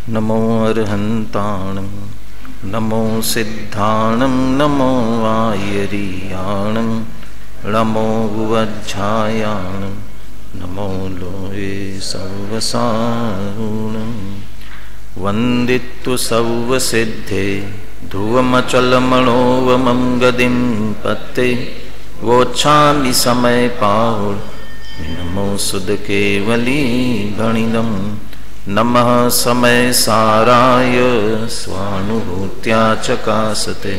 नमो अर्हन्ताणं नमो सिद्धाणं नमो वायरीयाणं नमो वज्झायाणं नमो लोये सर्वसारुणं वन्दित्तु सर्वसिद्धे ध्रुवमचलमणोवमं गदिं पत्ते वोच्छामि समय पाहुल नमो सुद केवली गणिदं नमः समय साराय स्वानुभूत्या चकासते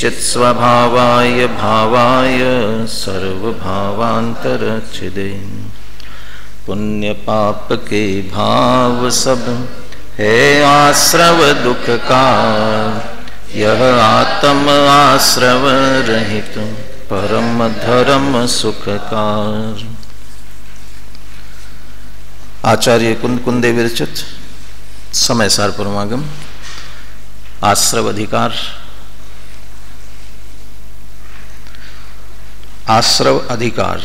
चित्स्वभावाय भावाय सर्वभावांतरच्छिदे पुण्य पाप के भाव सब है आश्रव दुख का यह आत्म आश्रव रहित परम धर्म सुखकार। आचार्य कुंदे विरचित समय सार परमागम आश्रव अधिकार। आश्रव अधिकार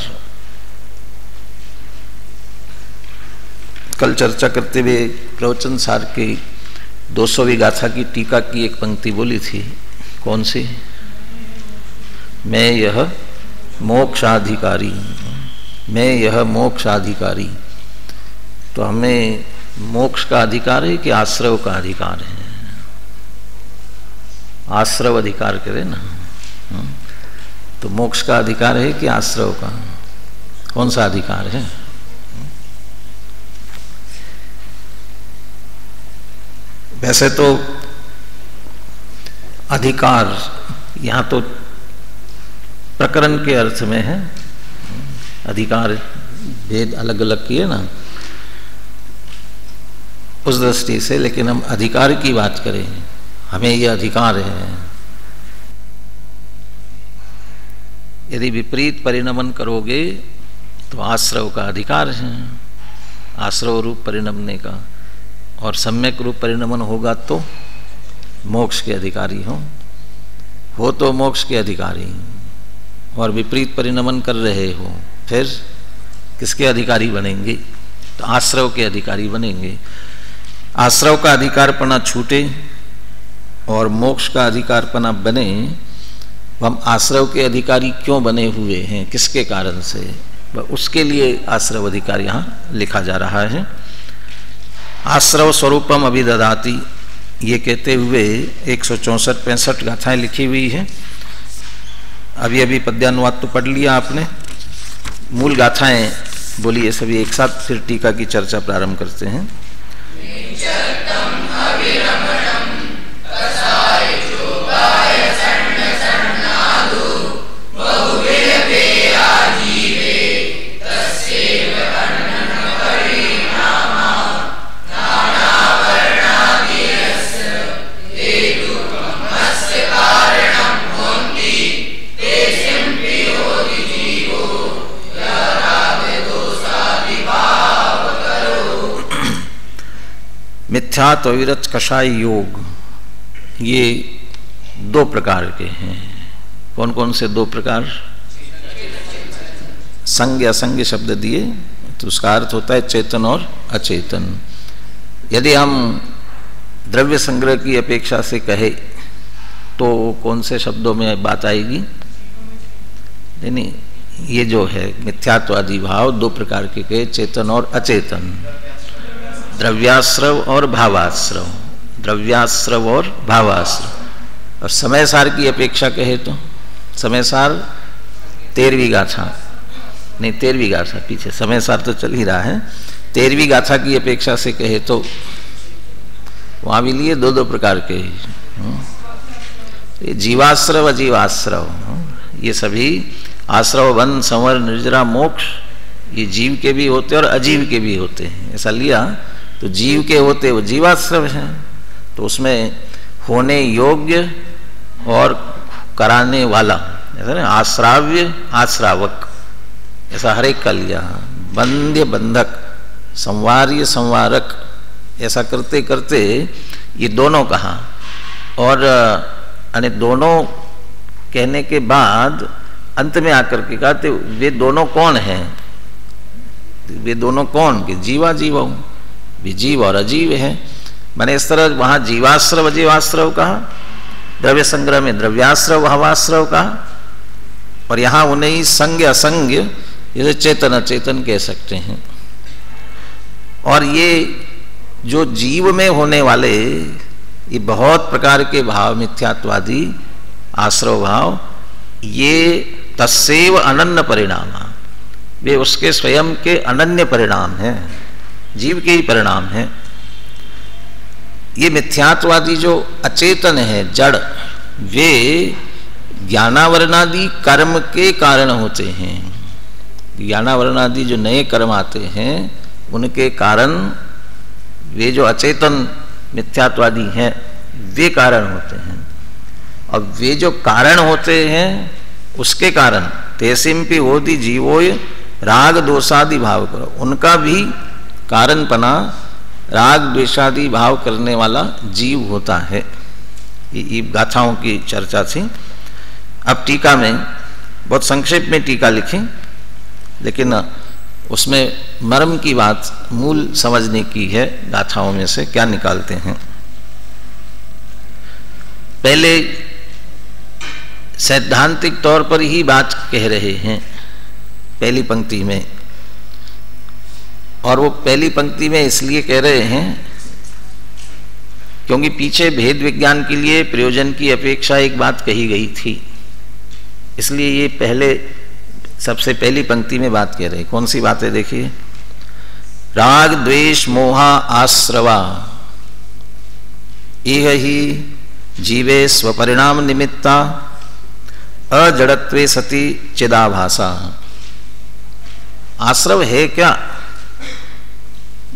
कल चर्चा करते हुए प्रवचन सार की 200वीं गाथा की टीका की एक पंक्ति बोली थी। कौन सी? मैं यह मोक्षाधिकारी, मैं यह मोक्षाधिकारी। तो हमें मोक्ष का अधिकार है कि आश्रव का अधिकार है? आश्रव अधिकार करें ना। तो मोक्ष का अधिकार है कि आश्रव का? कौन सा अधिकार है? वैसे तो अधिकार यहाँ तो प्रकरण के अर्थ में है, अधिकार भेद अलग अलग किए ना उस दृष्टि से, लेकिन हम अधिकार की बात करें, हमें यह अधिकार है। यदि विपरीत परिणमन करोगे तो आश्रव का अधिकार है, आश्रव रूप परिणमने का, और सम्यक रूप परिणमन होगा तो मोक्ष के अधिकारी हो तो मोक्ष के अधिकारी, और विपरीत परिणमन कर रहे हो फिर किसके अधिकारी बनेंगे? तो आश्रव के अधिकारी बनेंगे। आश्रव का अधिकारपना छूटे और मोक्ष का अधिकारपना बने, हम आश्रव के अधिकारी क्यों बने हुए हैं, किसके कारण से, उसके लिए आश्रव अधिकार यहाँ लिखा जा रहा है। आश्रव स्वरूपम अभिददाति, ये कहते हुए 164-65 गाथाएं लिखी हुई है। अभी अभी पद्यानुवाद तो पढ़ लिया आपने, मूल गाथाएं बोलिए सभी एक साथ, फिर टीका की चर्चा प्रारंभ करते हैं। मिथ्यात्व विरच कषाय योग, ये 2 प्रकार के हैं। कौन कौन से 2 प्रकार? संज्ञ असंज्ञ शब्द दिए तो उसका अर्थ होता है चेतन और अचेतन। यदि हम द्रव्य संग्रह की अपेक्षा से कहे तो कौन से शब्दों में बात आएगी? नहीं, ये जो है मिथ्यात्वादी भाव 2 प्रकार के कहे, चेतन और अचेतन, द्रव्याश्रव और भावाश्रव, द्रव्याश्रव और भावाश्रव। और समय सार की अपेक्षा कहे तो समय सार 13वीं गाथा, नहीं 13वीं गाथा पीछे, समय सार तो चल ही रहा है, 13वीं गाथा की अपेक्षा से कहे तो वहाँ भी लिए 2 प्रकार के, जीवाश्रव अजीवाश्रव, ये सभी आश्रव बंध संवर निर्जरा मोक्ष, ये जीव के भी होते और अजीव के भी होते हैं। ऐसा लिया तो जीव के होते वो जीवाश्रव हैं, तो उसमें होने योग्य और कराने वाला, ऐसा ना, आश्राव्य आश्रावक, ऐसा हर एक का लिया। बंध्य बंधक, संवार्य संवारक, ऐसा करते करते ये दोनों कहा, और अने दोनों कहने के बाद अंत में आकर के कहते वे दोनों कौन हैं? वे दोनों कौन? कि जीवा जीवा, भी जीव और अजीव है। मैंने इस तरह वहाँ जीवाश्रव जीवाश्रव कहा, द्रव्य संग्रह में द्रव्याश्रव भावाश्रव कहा, और यहाँ उन्हें संज्ञ असंज्ञ जैसे चेतन अचेतन कह सकते हैं। और ये जो जीव में होने वाले ये बहुत प्रकार के भाव, मिथ्यात्वादी आश्रव भाव, ये तस्सेव अनन्य परिणाम, वे उसके स्वयं के अनन्य परिणाम हैं, जीव के ही परिणाम हैं। ये मिथ्यात्वादी जो अचेतन है, जड़, वे ज्ञानावरणादि कर्म के कारण होते हैं। ज्ञानावरणादि जो नए कर्म आते हैं उनके कारण वे जो अचेतन मिथ्यात्वादी हैं वे कारण होते हैं। और वे जो कारण होते हैं उसके कारण तेसिम्पि होती जीवोय राग दोषादि भाव करो, उनका भी कारणपना राग द्वेषादि भाव करने वाला जीव होता है। ये गाथाओं की चर्चा थी। अब टीका में बहुत संक्षेप में टीका लिखें, लेकिन उसमें मर्म की बात मूल समझने की है। गाथाओं में से क्या निकालते हैं? पहले सैद्धांतिक तौर पर ही बात कह रहे हैं पहली पंक्ति में, और वो पहली पंक्ति में इसलिए कह रहे हैं क्योंकि पीछे भेद विज्ञान के लिए प्रयोजन की अपेक्षा एक बात कही गई थी, इसलिए ये पहले सबसे पहली पंक्ति में बात कह रहे हैं। कौन सी बात है देखिए, राग द्वेष मोहा आश्रवा इह ही जीवे स्वपरिणाम निमित्ता अजड़त्वे सति चिदाभासा। आश्रव है क्या?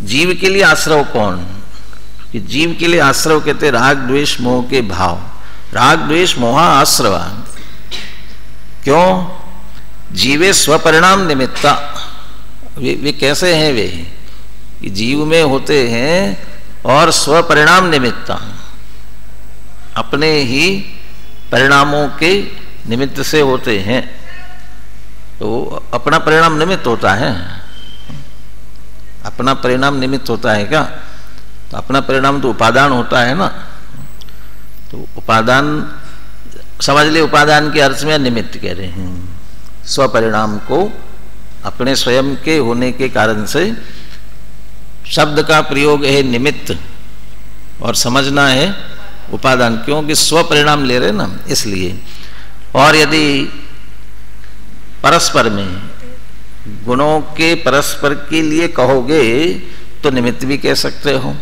जीव के लिए आश्रव कौन? कि जीव के लिए आश्रव कहते राग द्वेष मोह के भाव। राग द्वेष मोह आश्रवा क्यों? जीवे स्वपरिणाम निमित्ता। वे कैसे हैं? वे कि जीव में होते हैं और स्वपरिणाम निमित्ता, अपने ही परिणामों के निमित्त से होते हैं। तो अपना परिणाम निमित्त होता है, अपना परिणाम निमित्त होता है क्या? तो अपना परिणाम तो उपादान होता है ना। तो उपादान समझ ले, उपादान के अर्थ में निमित्त कह रहे हैं। स्वपरिणाम को अपने स्वयं के होने के कारण से, शब्द का प्रयोग है निमित्त और समझना है उपादान, क्योंकि स्वपरिणाम ले रहे ना इसलिए। और यदि परस्पर में गुणों के परस्पर के लिए कहोगे तो निमित्त भी कह सकते हो,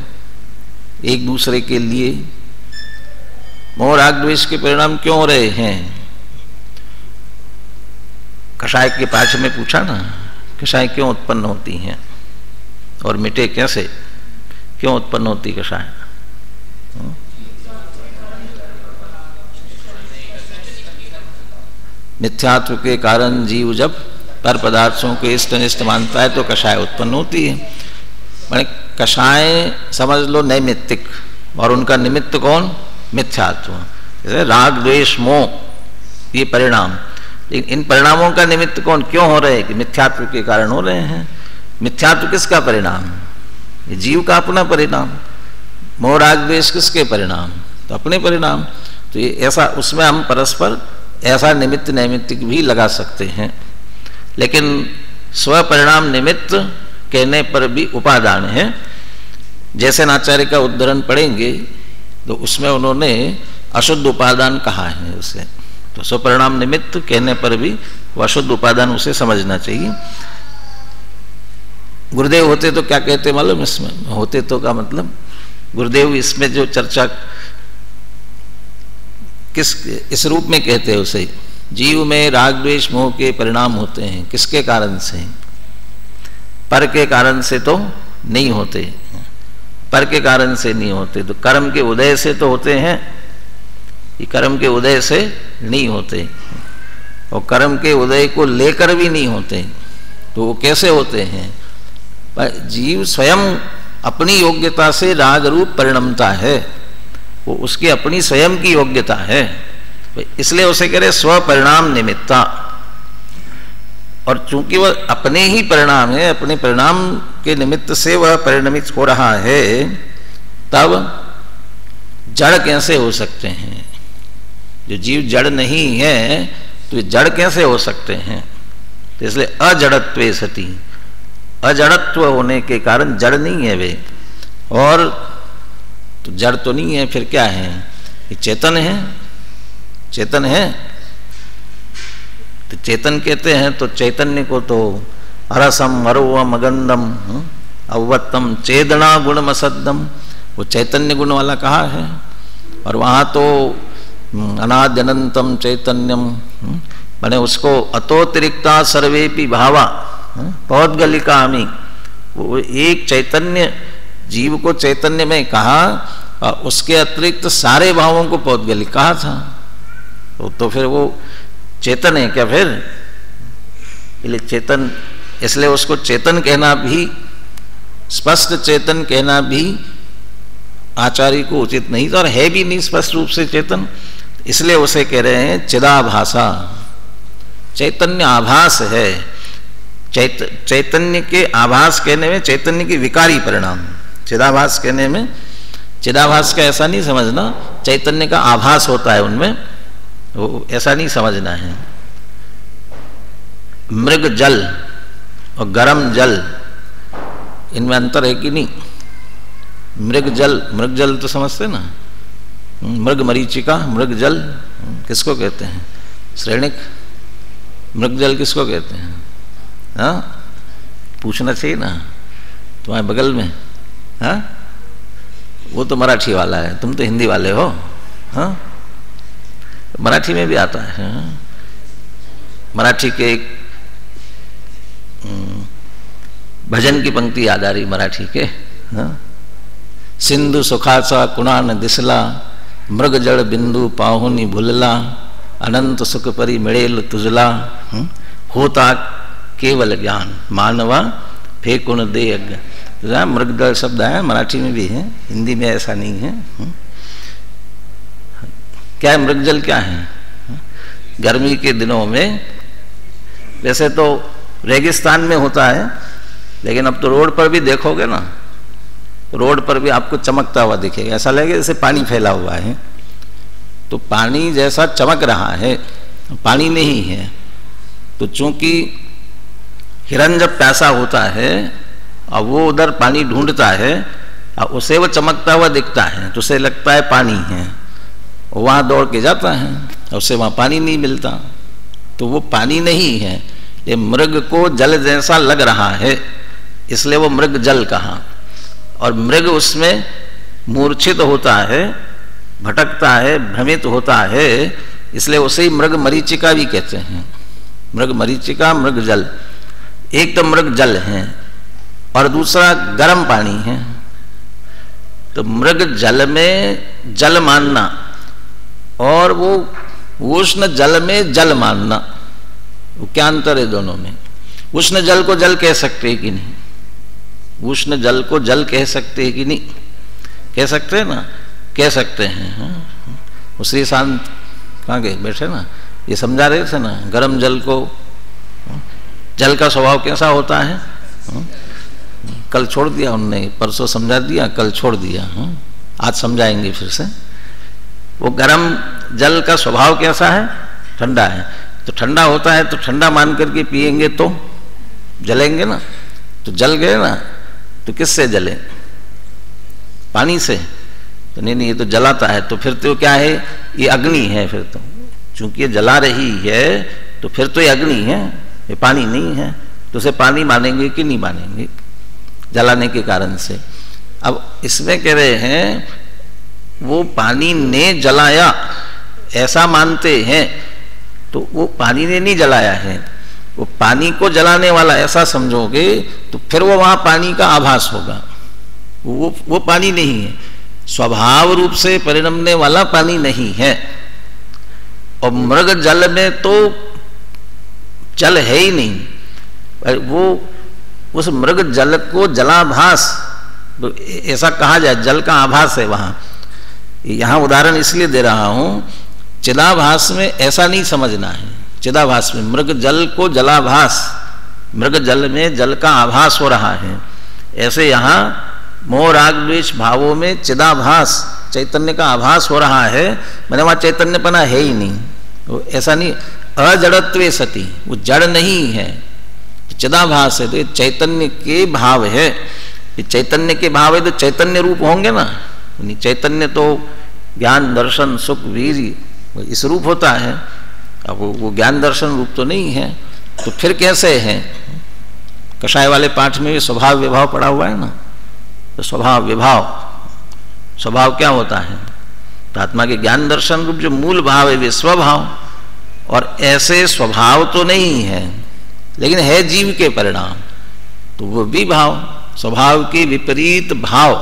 एक दूसरे के लिए। मोह राग द्वेष के परिणाम क्यों हो रहे हैं? कषाय के पाठ में पूछा ना, कषाय क्यों उत्पन्न होती हैं और मिटे कैसे? क्यों उत्पन्न होती कषाय? मिथ्यात्व के कारण जीव जब पर पदार्थों को इष्ट अनिष्ट मानता है तो कषाय उत्पन्न होती है। माने कषाय समझ लो नैमित्तिक, और उनका निमित्त कौन? मिथ्यात्व। जैसे राग द्वेष मोह ये परिणाम, लेकिन इन परिणामों का निमित्त कौन? क्यों हो रहे हैं? कि मिथ्यात्व के कारण हो रहे हैं। मिथ्यात्व किसका परिणाम? ये जीव का अपना परिणाम। मोह राग द्वेष किसके परिणाम? तो अपने परिणाम। तो ये ऐसा, उसमें हम परस्पर ऐसा निमित्त नैमित्तिक भी लगा सकते हैं, लेकिन स्वपरिणाम निमित्त कहने पर भी उपादान है। जैसे आचार्य का उद्धरण पढ़ेंगे तो उसमें उन्होंने अशुद्ध उपादान कहा है उसे, तो स्वपरिणाम निमित्त कहने पर भी वो अशुद्ध उपादान उसे समझना चाहिए। गुरुदेव होते तो क्या कहते मालूम? इसमें होते तो का मतलब, गुरुदेव इसमें जो चर्चा इस रूप में कहते हैं उसे, जीव में राग द्वेष मोह के परिणाम होते हैं। किसके कारण से? पर के कारण से तो नहीं होते, पर के कारण से नहीं होते, तो कर्म के उदय से तो होते हैं। ये कर्म के उदय से नहीं होते, और कर्म के उदय को लेकर भी नहीं होते। तो वो कैसे होते हैं? जीव स्वयं अपनी योग्यता से राग रूप परिणमता है, वो उसकी अपनी स्वयं की योग्यता है, इसलिए उसे कह रहे स्वपरिणाम निमित्ता। और चूंकि वह अपने ही परिणाम है, अपने परिणाम के निमित्त से वह परिणमित हो रहा है, तब जड़ कैसे हो सकते हैं? जो जीव जड़ नहीं है तो जड़ कैसे हो सकते हैं? तो इसलिए अजड़त्वे सति, अजड़त्व होने के कारण जड़ नहीं है वे। और तो जड़ तो नहीं है, फिर क्या है? ये चेतन है, चेतन है। तो चेतन कहते हैं तो चैतन्य को तो अरसम अरोवम अगंधम अवत्तम चेदना गुणमसद्दम, वो चैतन्य गुण वाला कहा है। और वहाँ तो अनाद्यनंतम चैतन्यम, माने उसको अतोतिरिक्ता सर्वेपि भावा पौद्गलिकामी, वो एक चैतन्य जीव को चैतन्य में कहा और उसके अतिरिक्त सारे भावों को पौद्गलिक कहा था। तो फिर वो चेतन है क्या फिर? इसलिए चेतन, इसलिए उसको चेतन कहना भी, स्पष्ट चेतन कहना भी आचार्य को उचित नहीं था, और है भी नहीं स्पष्ट रूप से चेतन। इसलिए उसे कह रहे हैं चिदाभासा, चैतन्य आभास है। चैतन्य के आभास कहने में चैतन्य की विकारी परिणाम, चिदाभास कहने में, चिदाभास का ऐसा नहीं समझना चैतन्य का आभास होता है उनमें, वो ऐसा नहीं समझना है। मृग जल और गरम जल, इनमें अंतर है कि नहीं? मृग जल तो समझते ना, मृग मरीचिका, मृग जल किसको कहते हैं? श्रेणिक। मृग जल किसको कहते हैं? हाँ, पूछना चाहिए ना तुम्हारे बगल में। हाँ, वो तो मराठी वाला है, तुम तो हिंदी वाले हो। हाँ, मराठी में भी आता है। हाँ? मराठी के एक भजन की पंक्ति याद आ रही मराठी के। हाँ? सिंधु सुखाचा कुणान दिसला, मृग जड़ बिंदु पाहुनी भुलला, अनंत सुख परी मिळेल तुझला, होता केवल ज्ञान मानवा फेकुण दे अज्ञान। मृग जल शब्द है, मराठी में भी है, हिंदी में ऐसा नहीं है। क्या है मृग जल? क्या है? गर्मी के दिनों में वैसे तो रेगिस्तान में होता है, लेकिन अब तो रोड पर भी देखोगे ना, रोड पर भी आपको चमकता हुआ दिखेगा, ऐसा लगेगा जैसे पानी फैला हुआ है। तो पानी जैसा चमक रहा है, पानी नहीं है। तो चूंकि हिरन जब प्यासा होता है और वो उधर पानी ढूंढता है और उसे वो चमकता हुआ दिखता है, तो उसे लगता है पानी है, वहाँ दौड़ के जाता है और उसे वहाँ पानी नहीं मिलता, तो वो पानी नहीं है। ये मृग को जल जैसा लग रहा है, इसलिए वो मृग जल कहा। और मृग उसमें मूर्छित होता है, भटकता है, भ्रमित होता है, इसलिए उसे ही मृग मरीचिका भी कहते हैं। मृग मरीचिका, मृग जल। एक तो मृग जल है और दूसरा गर्म पानी है। तो मृग जल में जल मानना और वो उष्ण जल में जल मानना, वो क्या अंतर है दोनों में? उष्ण जल को जल कह सकते हैं कि नहीं? उष्ण जल को जल कह सकते हैं कि नहीं? कह सकते हैं ना, कह सकते हैं। श्री शांत कहाँ गए? बैठे ना, ये समझा रहे थे ना गर्म जल को। जल का स्वभाव कैसा होता है? कल छोड़ दिया उनने, परसों समझा दिया, कल छोड़ दिया, आज समझाएंगे फिर से। वो गर्म जल का स्वभाव कैसा है? ठंडा है। तो ठंडा होता है तो ठंडा मान करके पिएंगे तो जलेंगे ना। तो जल गए ना, तो किससे जले? पानी से? तो नहीं, ये तो जलाता है, तो फिर तो क्या है? ये अग्नि है। फिर तो चूंकि ये जला रही है तो फिर तो ये अग्नि है, ये पानी नहीं है। तो उसे पानी मानेंगे कि नहीं मानेंगे जलाने के कारण से? अब इसमें कह रहे हैं वो पानी ने जलाया ऐसा मानते हैं, तो वो पानी ने नहीं जलाया है, वो पानी को जलाने वाला ऐसा समझोगे तो फिर वो वहां पानी का आभास होगा। वो पानी नहीं है, स्वभाव रूप से परिणमने वाला पानी नहीं है। और मृग जल में तो जल है ही नहीं, वो उस मृग जल को जलाभास तो ऐसा कहा जाए, जल का आभास है वहां। यहां उदाहरण इसलिए दे रहा हूं, चिदाभास में ऐसा नहीं समझना है। चिदाभास में मृग जल को जलाभास, मृग जल में जल का आभास हो रहा है, ऐसे यहां मोह राग द्वेष भावों में चिदाभास, चैतन्य का आभास हो रहा है, मैंने वहाँ चैतन्यपना है ही नहीं, वो ऐसा नहीं। अजड़त्वे सती, वो जड़ नहीं है, चिदाभास है, तो ये चैतन्य के भाव है। ये चैतन्य के भाव है तो चैतन्य रूप होंगे ना, चैतन्य तो ज्ञान दर्शन सुख वीर इस रूप होता है। अब वो ज्ञान दर्शन रूप तो नहीं है, तो फिर कैसे है? कषाय वाले पाठ में भी स्वभाव विभाव पड़ा हुआ है ना, तो स्वभाव विभाव, स्वभाव क्या होता है? तो आत्मा के ज्ञान दर्शन रूप जो मूल भाव है वे स्वभाव, और ऐसे स्वभाव तो नहीं है लेकिन है जीव के परिणाम, तो वो भी भाव, स्वभाव के विपरीत भाव,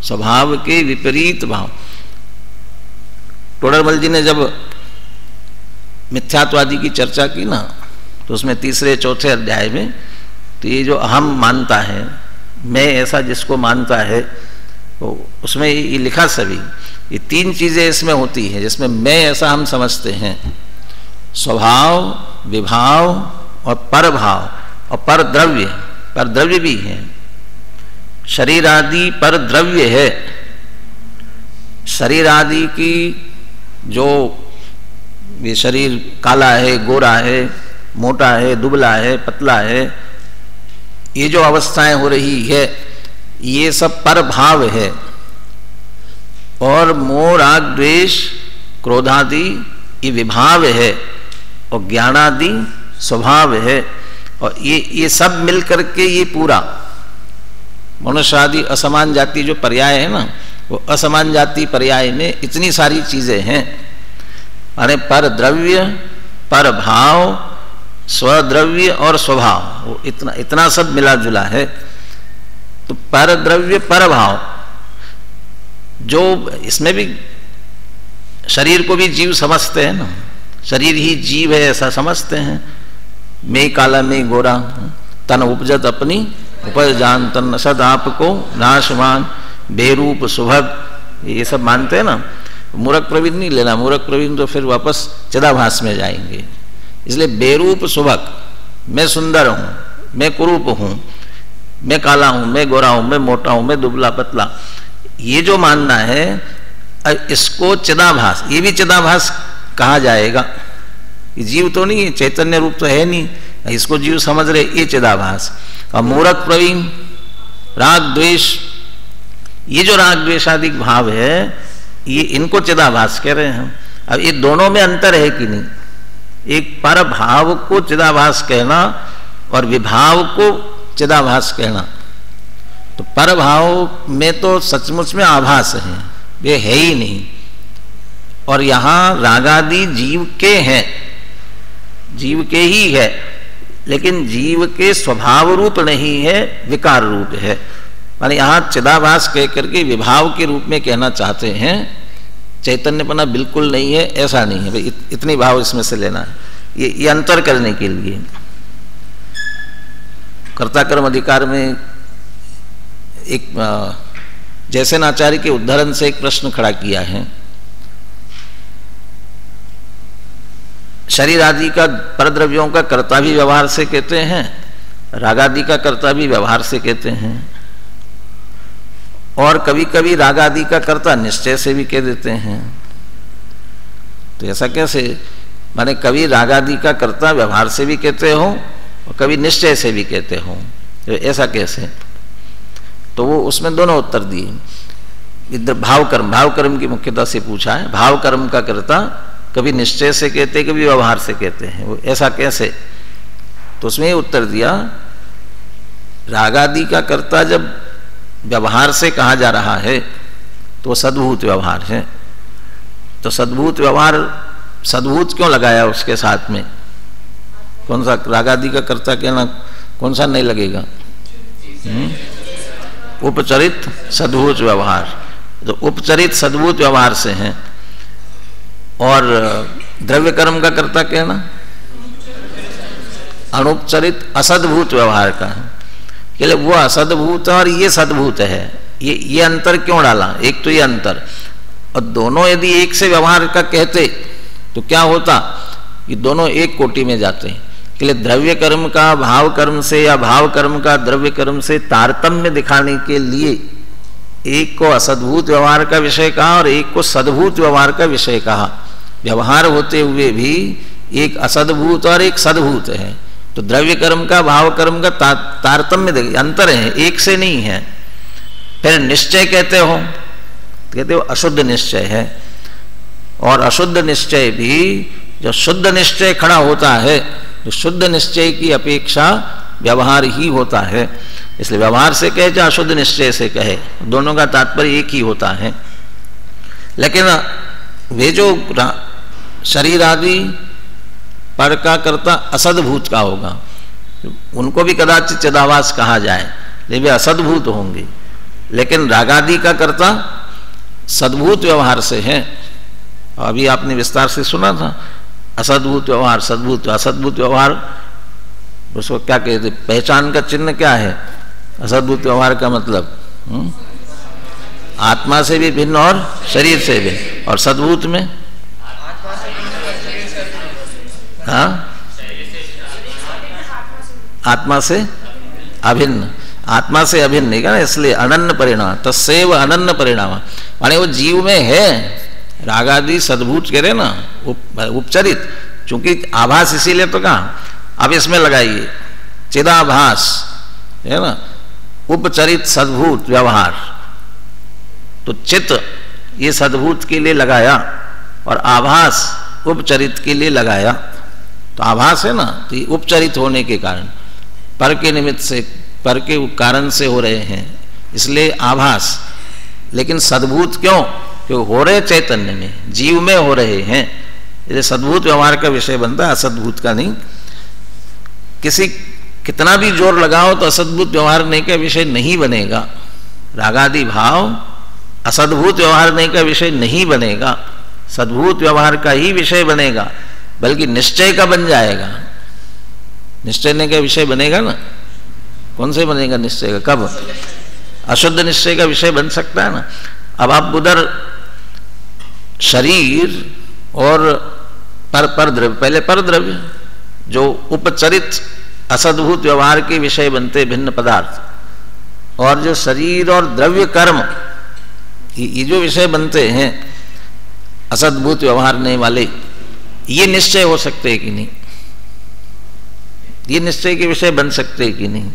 स्वभाव के विपरीत भाव। टोडरमल जी ने जब मिथ्यात्वादी की चर्चा की ना, तो उसमें तीसरे चौथे अध्याय में, तो ये जो अहम मानता है, मैं ऐसा जिसको मानता है, तो उसमें ये लिखा सभी, ये तीन चीजें इसमें होती हैं जिसमें मैं ऐसा हम समझते हैं, स्वभाव, विभाव और परभाव, और पर द्रव्य भी है। शरीर आदि पर द्रव्य है, शरीर आदि की जो ये शरीर काला है, गोरा है, मोटा है, दुबला है, पतला है, ये जो अवस्थाएं हो रही है ये सब पर भाव है। और मोह राग द्वेष क्रोधादि ये विभाव है, और ज्ञानादि स्वभाव है। और ये सब मिलकर के ये पूरा मनुष्य आदि असमान जाति जो पर्याय है ना, वो असमान जाति पर्याय में इतनी सारी चीजें हैं, माने पर द्रव्य, पर भाव, स्वद्रव्य और स्वभाव, वो इतना सब मिला जुला है। तो पर द्रव्य पर भाव, जो इसमें भी शरीर को भी जीव समझते हैं ना, शरीर ही जीव है ऐसा समझते हैं। मैं काला मैं गोरा, तन उपजत अपनी उपज जान, तन सद आपको नाशवान, बेरूप सुभग, ये सब मानते हैं ना। मूर्ख प्रवीण नहीं लेना, मूर्ख प्रवीण तो फिर वापस चिदाभास में जाएंगे। इसलिए बेरूप सुभग, मैं सुंदर हूँ, मैं कुरूप हूँ, मैं काला हूँ, मैं गोरा हूँ, मैं मोटा हूँ, मैं दुबला पतला, ये जो मानना है इसको चिदाभास, ये भी चिदाभास कहा जाएगा। ये जीव तो नहीं है, चैतन्य रूप तो है नहीं, इसको जीव समझ रहे, ये चिदाभास। और मूर्ख प्रवीण राग द्वेष, ये जो राग द्वेषादि भाव है ये इनको चिदाभास कह रहे हैं हम। अब ये दोनों में अंतर है कि नहीं? एक पर भाव को चिदाभास कहना और विभाव को चिदाभास कहना, तो पर भाव में तो सचमुच में आभास है, वे है ही नहीं। और यहां रागादि जीव के हैं, जीव के ही है, लेकिन जीव के स्वभाव रूप नहीं है, विकार रूप है। माने यहां चिदाभास कह करके विभाव के रूप में कहना चाहते हैं, चैतन्यपना बिल्कुल नहीं है ऐसा नहीं है भाई, इतनी भाव इसमें से लेना है, ये अंतर करने के लिए। कर्ता कर्म अधिकार में एक जैसेनाचार्य के उदाहरण से एक प्रश्न खड़ा किया है। शरीर आदि का परद्रव्यों का कर्ता भी व्यवहार से कहते हैं, रागादि का कर्ता भी व्यवहार से कहते हैं, और कभी कभी रागादि का कर्ता निश्चय से भी कह देते हैं। तो ऐसा कैसे? माने कभी रागादि का कर्ता व्यवहार से भी कहते हो और कभी निश्चय से भी कहते हो, तो ऐसा कैसे? तो वो उसमें दोनों उत्तर दिए। इधर भाव कर्म की मुख्यता से पूछा है, भाव कर्म का कर्ता कभी निश्चय से कहते, कभी व्यवहार से कहते हैं, वो ऐसा कैसे? तो उसमें उत्तर दिया, रागादि का कर्ता जब व्यवहार से कहा जा रहा है तो सद्भूत व्यवहार है। तो सद्भूत व्यवहार, सद्भूत क्यों लगाया उसके साथ में? कौन सा रागादि का कर्ता कहना कौन सा नहीं लगेगा? उपचरित सद्भूत व्यवहार, तो उपचरित सद्भूत व्यवहार से हैं। और द्रव्य कर्म का कर्ता कहना अनुपचरित असद्भूत व्यवहार का है। कि वो असद्भूत और ये सद्भूत है, ये अंतर क्यों डाला? एक तो ये अंतर, और दोनों यदि एक से व्यवहार का कहते तो क्या होता? ये दोनों एक कोटि में जाते हैं। कि द्रव्य कर्म का भाव कर्म से या भाव कर्म का द्रव्य कर्म से तारतम्य दिखाने के लिए एक को असद्भूत व्यवहार का विषय कहा और एक को सद्भूत व्यवहार का विषय कहा। व्यवहार होते हुए भी एक असद्भूत और एक सद्भूत है। तो द्रव्य कर्म का भाव कर्म का तारतम्य देखिए, अंतर है, एक से नहीं है। फिर निश्चय कहते हो, कहते हो अशुद्ध निश्चय है, और अशुद्ध निश्चय भी जो शुद्ध निश्चय खड़ा होता है, तो शुद्ध निश्चय की अपेक्षा व्यवहार ही होता है। इसलिए व्यवहार से कहे चाहे अशुद्ध निश्चय से कहे, दोनों का तात्पर्य एक ही होता है। लेकिन वे जो शरीर आदि पर का कर्ता असद्भूत का होगा, उनको भी कदाचित चिदाभास कहा जाए, लेकिन वे असद्भूत होंगे। लेकिन रागादि का कर्ता सद्भूत व्यवहार से है। अभी आपने विस्तार से सुना था, असद्भूत व्यवहार, सद्भूत, असद्भूत व्यवहार उसको क्या कहते, पहचान का चिन्ह क्या है? असद्भूत व्यवहार का मतलब आत्मा से भी भिन्न और शरीर से भी। और सद्भूत में हाँ, आत्मा से अभिन्न, आत्मा से अभिन्न नहीं का ना, इसलिए अनन्य परिणाम, तस्सैव अनन्य परिणाम, माने वो जीव में है। रागादि सद्भूत कह रहे ना, उपचरित, चूंकि आभास इसीलिए तो कहा। अब इसमें लगाइए चिदाभास है ना, उपचरित सद्भूत व्यवहार, तो चित्त ये सद्भूत के लिए लगाया और आभास उपचरित के लिए लगाया। तो आभास है ना, तो ये उपचरित होने के कारण, पर के निमित्त से, पर के कारण से हो रहे हैं, इसलिए आभास। लेकिन सद्भूत क्यों? क्योंकि हो रहे चैतन्य में, जीव में हो रहे हैं, इसलिए सद्भूत व्यवहार का विषय बनता है, असद्भूत का नहीं। किसी कितना भी जोर लगाओ तो असद्भूत व्यवहार नहीं का विषय नहीं बनेगा। रागादि भाव असद्भूत व्यवहार नहीं का विषय नहीं बनेगा, सद्भूत व्यवहार का ही विषय बनेगा, बल्कि निश्चय का बन जाएगा। निश्चय ने का विषय बनेगा ना, कौन से बनेगा निश्चय का? कब? अशुद्ध निश्चय का विषय बन सकता है ना। अब आप उधर शरीर और पर द्रव्य, पहले पर द्रव्य जो उपचरित असद्भूत व्यवहार के विषय बनते भिन्न पदार्थ, और जो शरीर और द्रव्य कर्म ये जो विषय बनते हैं असद्भूत व्यवहार नहीं वाले, ये निश्चय हो सकते हैं कि नहीं? ये निश्चय के विषय बन सकते हैं कि नहीं?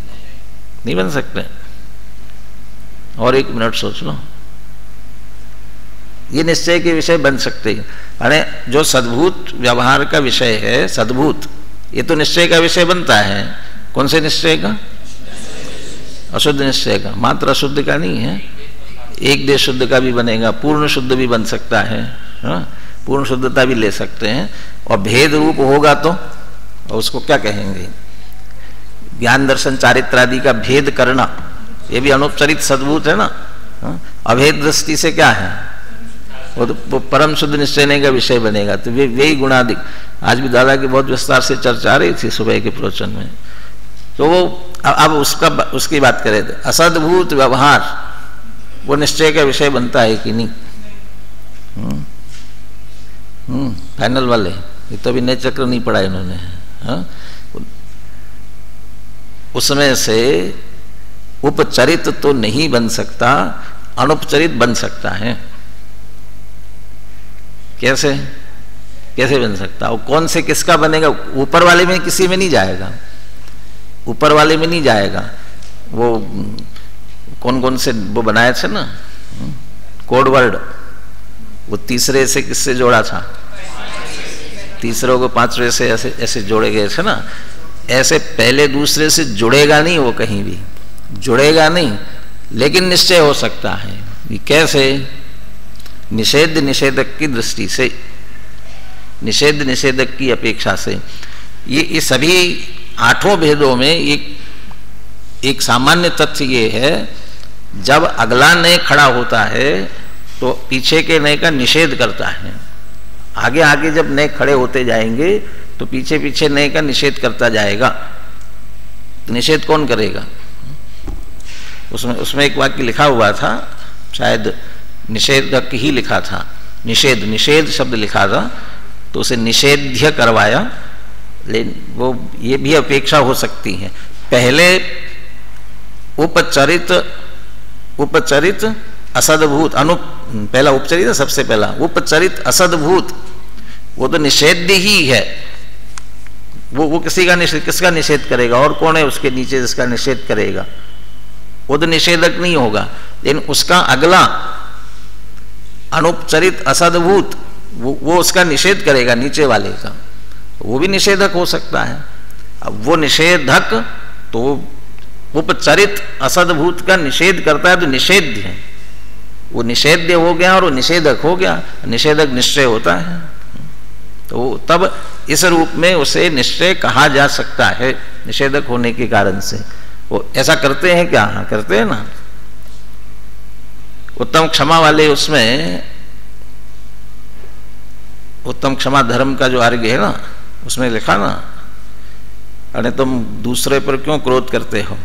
नहीं बन सकते। और एक मिनट सोच लो, ये निश्चय के विषय बन सकते हैं। अरे जो सद्भूत व्यवहार का विषय है, सद्भूत, ये तो निश्चय का विषय बनता है। कौन से निश्चय का? अशुद्ध निश्चय का, मात्र अशुद्ध का नहीं है। एक देश शुद्ध का भी बनेगा, पूर्ण शुद्ध भी बन सकता है, हाँ? पूर्ण शुद्धता भी ले सकते हैं। और भेद रूप होगा तो उसको क्या कहेंगे? ज्ञान दर्शन चारित्र आदि का भेद करना, ये भी अनुपचरित सद्भूत है ना। हाँ? अभेद दृष्टि से क्या है? वो परम शुद्ध निश्चय का विषय बनेगा। तो वही गुणादि, आज भी दादा की बहुत विस्तार से चर्चा आ रही थी सुबह के प्रवचन में। तो वो अब उसकी बात करें थे, असद्भूत व्यवहार वो निश्चय का विषय बनता है कि नहीं? फाइनल वाले, ये तो अभी नए चक्र नहीं पढ़ा इन्होंने। हाँ? उसमें से उपचरित तो नहीं बन सकता, अनुपचरित बन सकता है। कैसे? कैसे बन सकता? और कौन से किसका बनेगा? ऊपर वाले में किसी में नहीं जाएगा, ऊपर वाले में नहीं जाएगा। वो कौन कौन से वो बनाए थे ना कोड वर्ड, वो तीसरे से किससे जोड़ा था? तीसरे को पांचवे से ऐसे ऐसे जोड़े गए थे ना। ऐसे पहले दूसरे से जुड़ेगा नहीं, वो कहीं भी जुड़ेगा नहीं, लेकिन निश्चय हो सकता है। कैसे? निषेध निषेधक की दृष्टि से, निषेध निषेधक की अपेक्षा से। ये सभी आठों भेदों में एक सामान्य तथ्य ये है, जब अगला नय खड़ा होता है तो पीछे के नय का निषेध करता है। आगे आगे जब नय खड़े होते जाएंगे तो पीछे पीछे नय का निषेध करता जाएगा। तो निषेध कौन करेगा? उसमें एक वाक्य लिखा हुआ था, शायद निषेधक ही लिखा था, निषेध निषेध शब्द लिखा था, तो उसे निषेध्य करवाया। लेकिन वो ये भी अपेक्षा हो सकती है, पहले उपचरित असदभूत पहला उपचरित है, सबसे पहला उपचरित असदभूत, वो तो निषेध्य ही है। वो किसका निषेध करेगा? और कौन है उसके नीचे जिसका निषेध करेगा? वो तो निषेधक नहीं होगा। लेकिन उसका अगला अनुपचरित असदभूत, वो उसका निषेध करेगा नीचे वाले का, वो भी निषेधक हो सकता है। अब वो निषेधक तो उपचरित असदभूत का निषेध करता है तो निषेध्य है, वो निषेध्य हो गया और वो निषेधक हो गया। निषेधक निश्चय होता है, तो तब इस रूप में उसे निश्चय कहा जा सकता है निषेधक होने के कारण से। वो ऐसा करते हैं क्या? हाँ करते हैं ना। उत्तम क्षमा वाले उसमें उत्तम क्षमा धर्म का जो अर्घ्य है ना, उसमें लिखा ना, अरे तुम दूसरे पर क्यों क्रोध करते हो?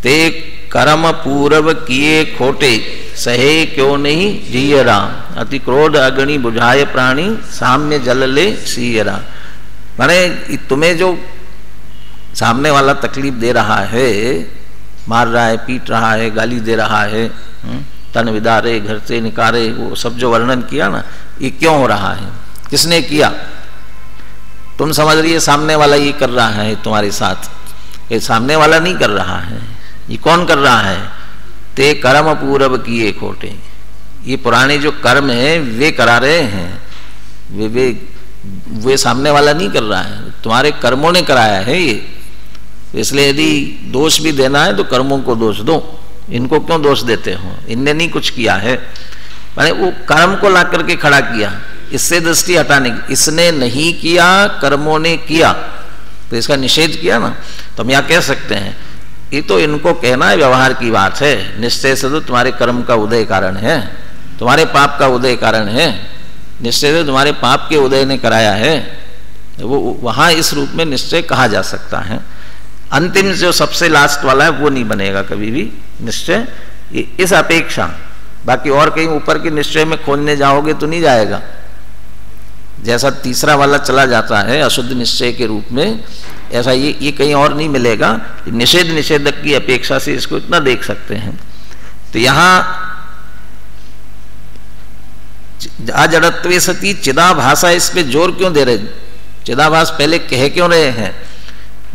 ते कर्म पूर्व किए खोटे, सहे क्यों नहीं जिय राम, अति क्रोध अग्नि बुझाए प्राणी, साम्य जल ले सिय राम। माने तुम्हें जो सामने वाला तकलीफ दे रहा है, मार रहा है, पीट रहा है, गाली दे रहा है, तन विदारे, घर से निकारे, वो सब जो वर्णन किया ना, ये क्यों हो रहा है? किसने किया? तुम समझ रही है सामने वाला ये कर रहा है तुम्हारे साथ, ये सामने वाला नहीं कर रहा है, ये कौन कर रहा है? ते कर्म पूर्व किए खोटे, ये पुराने जो कर्म है वे करा रहे हैं, वे सामने वाला नहीं कर रहा है, तुम्हारे कर्मों ने कराया है ये। इसलिए यदि दोष भी देना है तो कर्मों को दोष दो, इनको क्यों दोष देते हो? इनने नहीं कुछ किया है। माने वो कर्म को ला करके खड़ा किया, इससे दृष्टि हटाने की, इसने नहीं किया, कर्मों ने किया, तो इसका निषेध किया ना। तो हम यहाँ कह सकते हैं ये तो इनको कहना है व्यवहार की बात है, निश्चय से तो तुम्हारे कर्म का उदय कारण है, तुम्हारे पाप का उदय कारण है, निश्चय से तुम्हारे पाप के उदय ने कराया है, वो वहाँ इस रूप में निश्चय कहा जा सकता है। अंतिम जो सबसे लास्ट वाला है वो नहीं बनेगा कभी भी निश्चय, इस अपेक्षा। बाकी और कहीं ऊपर के निश्चय में खोजने जाओगे तो नहीं जाएगा। जैसा तीसरा वाला चला जाता है अशुद्ध निश्चय के रूप में, ऐसा ये कहीं और नहीं मिलेगा। निषेध निषेधक की अपेक्षा से इसको इतना देख सकते हैं। तो यहाँ अजड़त्वे सती चिदाभासा, इस पे जोर क्यों दे रहे? चिदाभास पहले कह क्यों रहे हैं?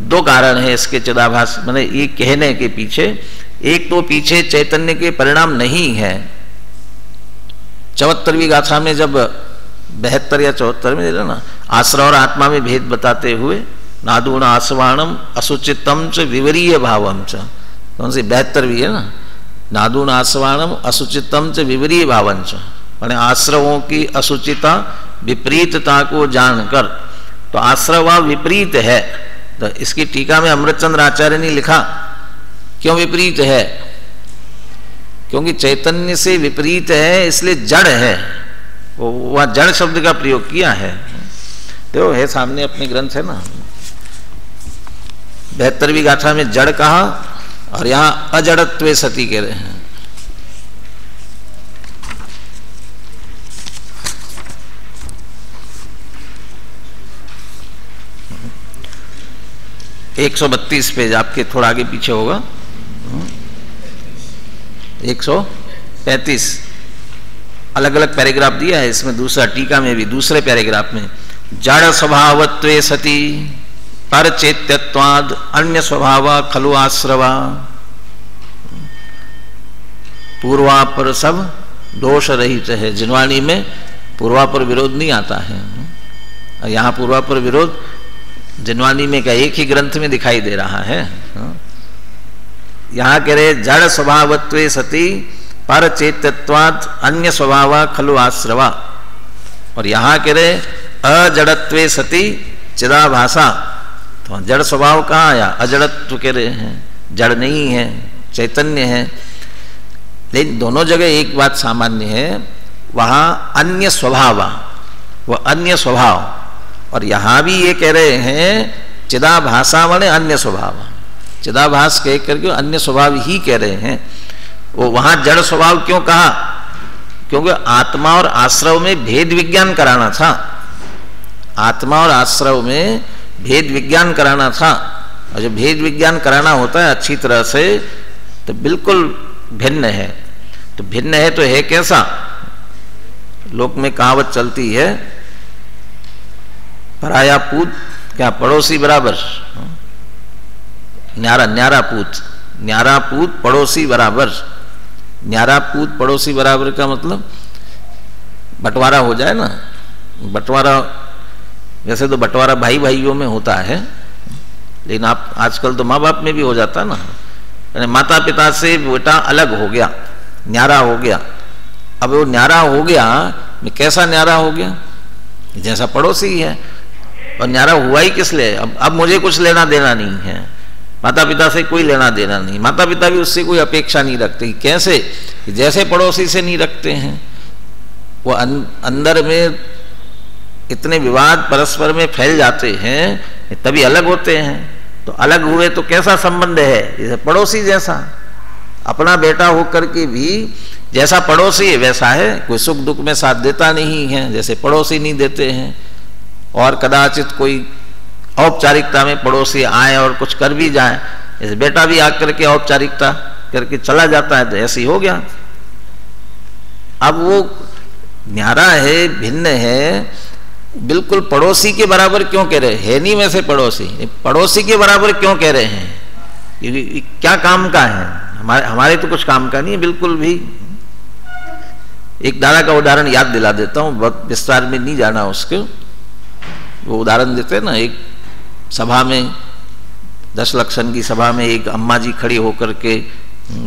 दो कारण है इसके चिदाभास माने ये कहने के पीछे। एक तो पीछे चैतन्य के परिणाम नहीं है। 74वीं गाथा में जब 72 या 74 में ना आश्रव और आत्मा में भेद बताते हुए, नादूण आसवाणम असुचितम च विवरीय भावम च, कौन सी 72वीं है ना, नादूण आसवाणम असुचितम च विवरीय भावम च, माने आश्रवों की असुचिता विपरीतता को जानकर, तो आश्रव विपरीत है। तो इसकी टीका में अमृतचंद्र आचार्य ने लिखा क्यों विपरीत है? क्योंकि चैतन्य से विपरीत है, इसलिए जड़ है, वो वह जड़ शब्द का प्रयोग किया है। तो है सामने अपने ग्रंथ है ना, 72वीं गाथा में जड़ कहा और यहां अजड़त्वे सती कह रहे हैं। एक 132 पेज आपके थोड़ा आगे पीछे होगा, 135 अलग अलग पैराग्राफ दिया है इसमें। दूसरा टीका में भी दूसरे पैराग्राफ में जड़ स्वभावत्वे सती पर चैत्यत्वाद अन्य स्वभाव खलु आश्रवा, पूर्वापर सब दोष रहित है। जिनवाणी में पूर्वापर विरोध नहीं आता है, यहाँ पूर्वापर विरोध जिनवाणी में क्या एक ही ग्रंथ में दिखाई दे रहा है। यहाँ कह रहे जड़ स्वभावत्वे सती पर चेतत्वाद अन्य स्वभाव खलु आश्रवा, और यहाँ कह रहे अजड़त्वे सती चिदाभासा। तो जड़ स्वभाव कहाँ आया? अजड़त्व कह रहे हैं, जड़ नहीं है, चैतन्य है। लेकिन दोनों जगह एक बात सामान्य है, वहाँ अन्य स्वभाव, वह अन्य स्वभाव, और यहाँ भी ये कह रहे हैं चिदाभासा माने अन्य स्वभाव। चिदाभास कह करके अन्य स्वभाव ही कह रहे हैं। वो वहाँ जड़ स्वभाव क्यों कहा? क्योंकि आत्मा और आश्रव में भेद विज्ञान कराना था। आत्मा और आश्रव में भेद विज्ञान कराना था, और जब भेद विज्ञान कराना होता है अच्छी तरह से तो बिल्कुल भिन्न है। तो भिन्न है तो है कैसा? लोक में कहावत चलती है, पराया पूत क्या पड़ोसी बराबर, न्यारा न्यारा पूत पड़ोसी बराबर। न्यारा पूत पड़ोसी बराबर का मतलब बंटवारा हो जाए ना, बंटवारा वैसे तो बंटवारा भाई भाइयों में होता है, लेकिन आप आजकल तो माँ बाप में भी हो जाता ना, यानी माता पिता से बेटा अलग हो गया, न्यारा हो गया। अब वो न्यारा हो गया, कैसा न्यारा हो गया? जैसा पड़ोसी है। और न्यारा हुआ ही किस लिए? अब मुझे कुछ लेना देना नहीं है, माता पिता से कोई लेना देना नहीं, माता पिता भी उससे कोई अपेक्षा नहीं रखते। कैसे? जैसे पड़ोसी से नहीं रखते हैं। वो अंदर में इतने विवाद परस्पर में फैल जाते हैं, तभी अलग होते हैं। तो अलग हुए तो कैसा संबंध है? जैसे पड़ोसी जैसा। अपना बेटा होकर के भी जैसा पड़ोसी है वैसा है, कोई सुख दुख में साथ देता नहीं है जैसे पड़ोसी नहीं देते हैं। और कदाचित कोई औपचारिकता में पड़ोसी आए और कुछ कर भी जाए, जैसे बेटा भी आकर के औपचारिकता करके चला जाता है, तो ऐसे ही हो गया। अब वो न्यारा है, भिन्न है, बिल्कुल पड़ोसी के बराबर क्यों कह रहे हैं? नहीं वैसे पड़ोसी के बराबर क्यों कह रहे हैं? ये क्या काम का है? हमारे तो कुछ काम का नहीं है बिल्कुल भी। एक दादा का उदाहरण याद दिला देता हूँ, बहुत विस्तार में नहीं जाना उसके। वो उदाहरण देते हैं ना, एक सभा में 10 लक्षण की सभा में एक अम्मा जी खड़ी होकर के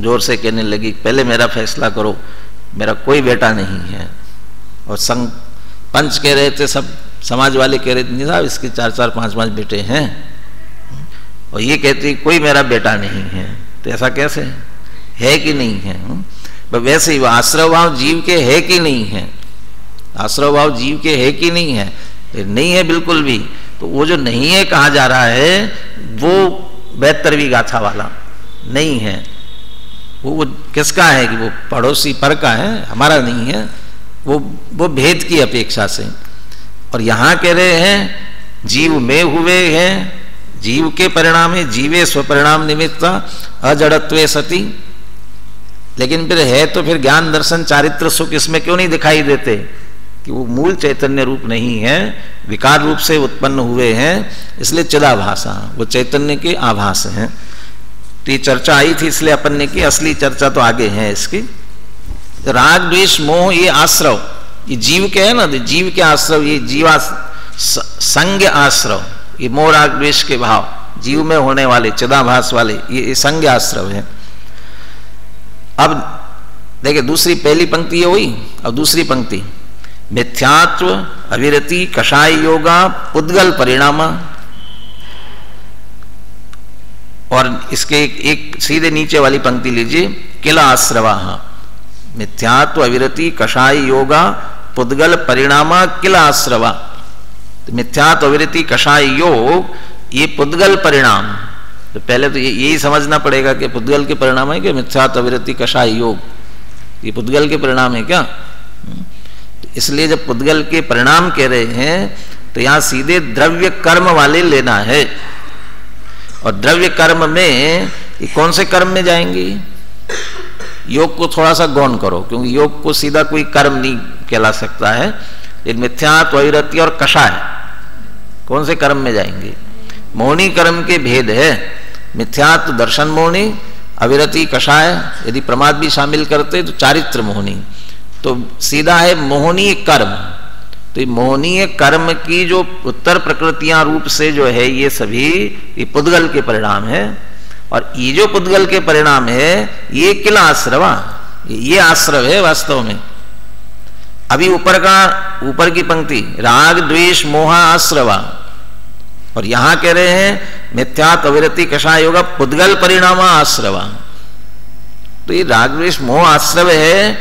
जोर से कहने लगी, पहले मेरा फैसला करो, मेरा कोई बेटा नहीं है। और संघ पंच कह रहे थे, सब समाज वाले कह रहे थे, नहीं साहब इसके 4-4, 5-5 बेटे हैं। और ये कहती कोई मेरा बेटा नहीं है। तो ऐसा कैसे है कि नहीं है? वैसे ही आश्रय भाव जीव के है कि नहीं है? आश्रय भाव जीव के है कि नहीं है? नहीं है बिल्कुल भी। तो वो जो नहीं है कहा जा रहा है, वो 72वीं गाथा वाला नहीं है। वो किसका है? कि वो पड़ोसी पर का है, हमारा नहीं है। वो भेद की अपेक्षा से। और यहाँ कह रहे हैं जीव में हुए हैं, जीव के परिणाम है, जीवे स्वपरिणाम निमित्त अजड़त्वे सती। लेकिन फिर है तो फिर ज्ञान दर्शन चारित्र सुख इसमें क्यों नहीं दिखाई देते? कि वो मूल चैतन्य रूप नहीं है, विकार रूप से उत्पन्न हुए हैं, इसलिए चिदाभासा, वो चैतन्य के आभास हैं। तो ये चर्चा आई थी इसलिए अपन ने की, असली चर्चा तो आगे है इसकी। राग द्वेष मोह ये आश्रव, ये जीव के है ना, जीव के आश्रव, ये जीवा संग आश्रव, ये मोह राग द्वेष के भाव जीव में होने वाले चिदाभास वाले, ये संग आश्रव है। अब देखिए दूसरी, पहली पंक्ति ये हुई, अब दूसरी पंक्ति, मिथ्यात्व अविरति कषाय योगा पुद्गल परिणाम। और इसके एक सीधे नीचे वाली पंक्ति लीजिए, किला आश्रवा, मिथ्यात्व अविरति कषाय योगा पुद्गल परिणाम किला आश्रवा। तो मिथ्यात्व अविरति कषाय योग, ये पुद्गल परिणाम। तो पहले तो यही समझना पड़ेगा कि पुद्गल के परिणाम है कि मिथ्यात्व अविरति कषाय योग, ये पुद्गल के परिणाम है क्या? तो इसलिए जब पुद्गल के परिणाम कह रहे हैं तो यहां सीधे द्रव्य कर्म वाले लेना है। और द्रव्य कर्म में ये कौन से कर्म में जाएंगे? योग को थोड़ा सा गौण करो, क्योंकि योग को सीधा कोई कर्म नहीं कहला सकता है। लेकिन मिथ्यात्व अविरति और कषाय कौन से कर्म में जाएंगे? मोहनी कर्म के भेद है, मिथ्यात्व दर्शन मोहनी, अविरति कषाय, यदि प्रमाद भी शामिल करते तो चारित्र मोहनी। तो सीधा है मोहनीय कर्म। तो ये मोहनीय कर्म की जो उत्तर प्रकृतियां रूप से जो है, ये सभी ये पुद्गल के परिणाम है। और ये जो पुद्गल के परिणाम है, ये किला आश्रवा, ये आश्रव है वास्तव में। अभी ऊपर की पंक्ति, राग द्वेष मोहा आश्रवा, और यहां कह रहे हैं मिथ्यात्व अविरति कषाय योगा पुद्गल परिणाम आश्रवा। तो ये राग द्वेष मोह आश्रव है